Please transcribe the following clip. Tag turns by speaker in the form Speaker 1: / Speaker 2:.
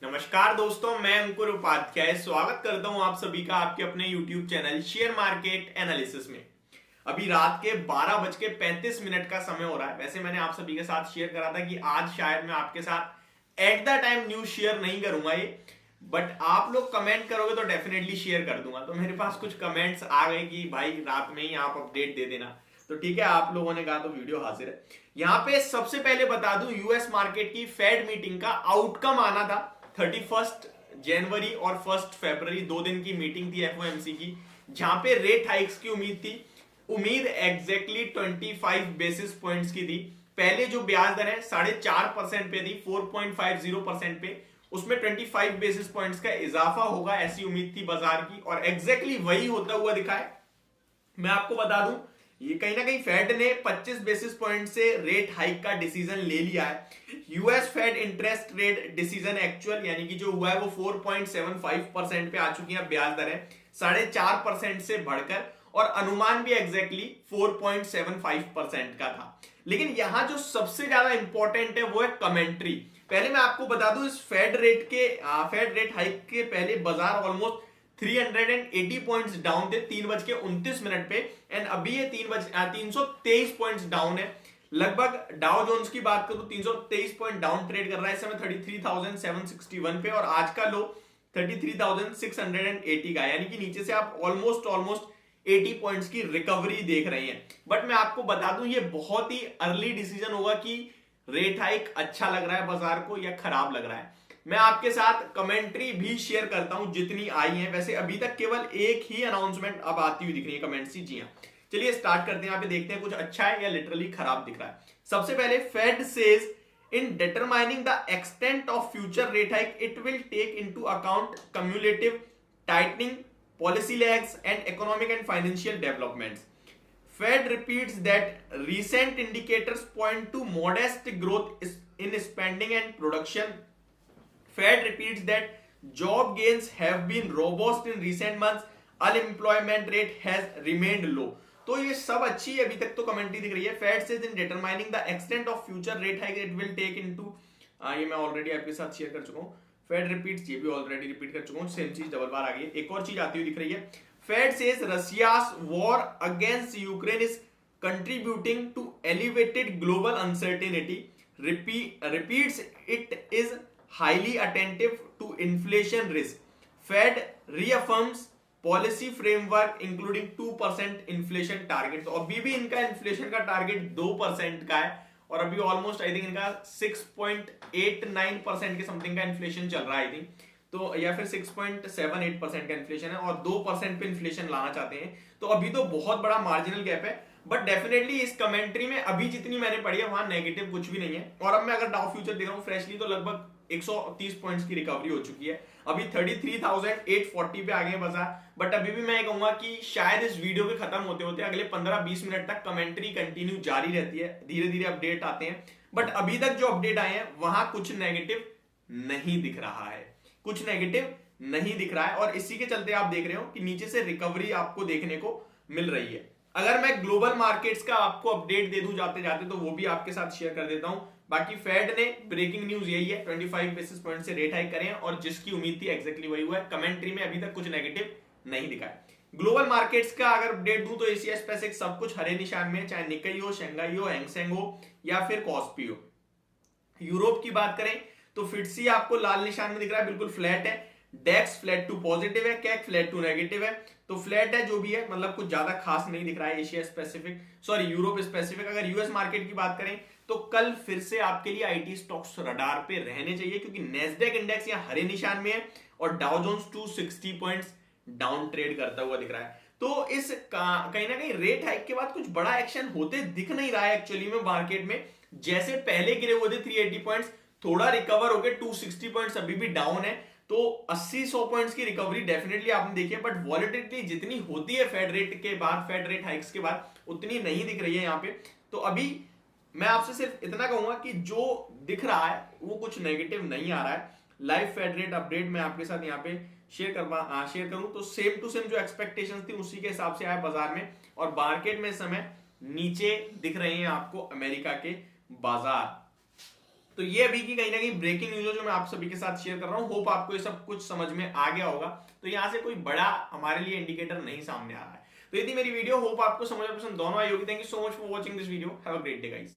Speaker 1: नमस्कार दोस्तों, मैं अंकुर उपाध्याय स्वागत करता हूं आप सभी का आपके अपने YouTube channel share market analysis में। अभी रात के 12:35 का समय हो रहा है। वैसे मैंने आप सभी के साथ शेयर करा था कि आज शायद मैं आपके साथ at the time news share नहीं करूंगा ये, बट आप लोग कमेंट करोगे तो डेफिनेटली शेयर कर दूंगा। तो मेरे पास कुछ कमेंट्स आ गए कि भाई रात में ही आप अपडेट दे देना, तो ठीक है, आप लोगों ने कहा तो वीडियो हाजिर है। यहाँ पे सबसे पहले बता दूं, यूएस मार्केट की फेड मीटिंग का आउटकम आना था 31 जनवरी और 1 फरवरी, 2 दिन की मीटिंग थी एफओएमसी की, जहां पे रेट हाइक्स की उम्मीद थी। उम्मीद एग्जैक्टली 25 बेसिस पॉइंट्स की थी। पहले जो ब्याज दर है 4.5% पे थी, 4.50% पे, उसमें 25 बेसिस पॉइंट्स का इजाफा होगा ऐसी उम्मीद थी बाजार की, और एग्जैक्टली वही होता हुआ दिखा है। मैं आपको बता दूं, ये कहीं ना कहीं फेड ने 25 बेसिस पॉइंट से रेट हाइक का डिसीजन ले लिया है। US Fed interest rate decision actual यानी कि जो हुआ है वो 4.75% पे आ चुकी है ब्याज दर है, 4.5% से बढ़कर, और अनुमान भी एग्जैक्टली 4.75% का था। लेकिन यहां जो सबसे ज्यादा इंपॉर्टेंट है वो है कमेंट्री। पहले मैं आपको बता दूं, इस फेड रेट हाइक के पहले बाजार ऑलमोस्ट 380 पॉइंट्स डाउन थे 3:29 पे, एंड अभी ये 323 पॉइंट्स डाउन है। लगभग डाउ जोन्स की बात करूं 323 पॉइंट डाउन ट्रेड कर रहा है इस समय 33,761 पे, और आज का लो 33,680 का, यानी कि नीचे से आप ऑलमोस्ट 80 पॉइंट्स की रिकवरी देख रहे हैं। बट मैं आपको बता दूं, ये बहुत ही अर्ली डिसीजन होगा कि रेट हाइक अच्छा लग रहा है बाजार को या खराब लग रहा है। मैं आपके साथ कमेंट्री भी शेयर करता हूं जितनी आई है। वैसे अभी तक केवल एक ही अनाउंसमेंट अब आती हुई दिख रही है कमेंट्स की। जी हाँ, चलिए स्टार्ट करते हैं। यहाँ पे देखते हैं कुछ अच्छा है या लिटरली खराब दिख रहा है। सबसे पहले, Fed says in determining the extent of future rate hike it will take into account cumulative tightening, policy lags and economic and financial developments. Fed repeats that recent indicators point to modest growth in spending and production. Fed repeats that job gains have been robust in recent months. Unemployment rate has remained low. तो ये सब अच्छी है, अभी तक तो commentary दिख रही है। Fed says in determining the extent of future rate hike it will take into, ये मैं ऑलरेडी आपके साथ शेयर कर चुका हूँ। Fed repeats, ये भी ऑलरेडी रिपीट कर चुका हूँ, सेम चीज डबल बार आ गई है। एक और चीज आती हुई दिख रही है। Fed says Russia's war against Ukraine is contributing to elevated global uncertainty. Repeats it is highly attentive to inflation risk. Fed reaffirms policy framework including 2% inflation target. तो अभी भी इनका इन्फ्लेशन का टारगेट 2% का है, और अभी ऑलमोस्ट आई थिंक इनका 6.89% के समथिंग का इन्फ्लेशन चल रहा है आई थिंक, तो या फिर 6.78% का इन्फ्लेशन है, और 2% पे इन्फ्लेशन लाना चाहते हैं। तो अभी तो बहुत बड़ा मार्जिनल गैप है, बट डेफिनेटली इस कमेंट्री में अभी जितनी मैंने पढ़ी है वहां नेगेटिव कुछ भी नहीं है। और अब मैं अगर डाउ फ्यूचर देख रहा हूं फ्रेशली, तो लगभग 130 पॉइंट्स की रिकवरी हो चुकी है। अभी 33,840 पे आ गए बाजार। बट अभी भी मैं कहूंगा कि शायद इस वीडियो के खत्म होते होते अगले 15-20 मिनट तक कमेंट्री कंटिन्यू जारी रहती है, धीरे धीरे अपडेट आते हैं। बट अभी तक जो अपडेट आए हैं वहां कुछ नेगेटिव नहीं दिख रहा है, कुछ नेगेटिव नहीं दिख रहा है, और इसी के चलते आप देख रहे हो कि नीचे से रिकवरी आपको देखने को मिल रही है। अगर मैं ग्लोबल मार्केट्स का आपको अपडेट दे दूं जाते जाते, तो वो भी आपके साथ शेयर कर देता हूं। बाकी फेड ने ब्रेकिंग न्यूज यही है, 25 बेसिस पॉइंट से रेट हाइक करें, और जिसकी उम्मीद थी एग्जैक्टली वही हुआ है। कमेंट्री में अभी तक कुछ नेगेटिव नहीं दिखा है। ग्लोबल मार्केट्स का अगर अपडेट दूं तो एशिया स्पेसिफिक सब कुछ हरे निशान में, चाहे निकाई हो, शंघाई हो, हैंगसेंग हो, या फिर कॉस्पी हो। यूरोप की बात करें तो फिटसी आपको लाल निशान में दिख रहा है, बिल्कुल फ्लैट है। डेक्स फ्लैट टू पॉजिटिव है, कैक फ्लैट टू नेगेटिव है। तो फ्लैट है जो भी है, मतलब कुछ ज्यादा खास नहीं दिख रहा है Asia specific, sorry Europe specific. अगर यूएस मार्केट की बात करें तो कल फिर से आपके लिए आईटी स्टॉक्स रडार पे रहने चाहिए, क्योंकि नेस्डेक इंडेक्स यहां हरे निशान में है, और Dow Jones 260 points down trade करता हुआ दिख रहा है। तो इस कहीं ना कहीं रेट हाइक के बाद कुछ बड़ा एक्शन होते दिख नहीं रहा है एक्चुअली में मार्केट में। जैसे पहले गिरे हुए थे 380 पॉइंट्स, थोड़ा रिकवर हो गए, 260 पॉइंट्स अभी भी डाउन है, तो 80-100 पॉइंट्स की रिकवरी डेफिनेटली आपने देखी है। बट वॉलेटिलिटी जितनी होती है फेड रेट के बाद, फेड रेट हाइक्स के बाद, उतनी नहीं दिख रही है यहाँ पे। तो अभी मैं आपसे सिर्फ इतना कहूंगा कि जो दिख रहा है वो कुछ नेगेटिव नहीं आ रहा है। लाइव फेड रेट अपडेट मैं आपके साथ यहाँ पे शेयर करूं तो सेम टू सेम जो एक्सपेक्टेशंस थी उसी के हिसाब से आया बाजार में, और मार्केट में इस समय नीचे दिख रहे हैं आपको अमेरिका के बाजार। तो ये अभी की कहीं ना कहीं ब्रेकिंग न्यूज है जो मैं आप सभी के साथ शेयर कर रहा हूँ। होप आपको ये सब कुछ समझ में आ गया होगा। तो यहाँ से कोई बड़ा हमारे लिए इंडिकेटर नहीं सामने आ रहा है। तो ये थी मेरी वीडियो। होप आपको समझ और पसंद दोनों आई होगी। Thank you so much for watching this video. Have a great day guys.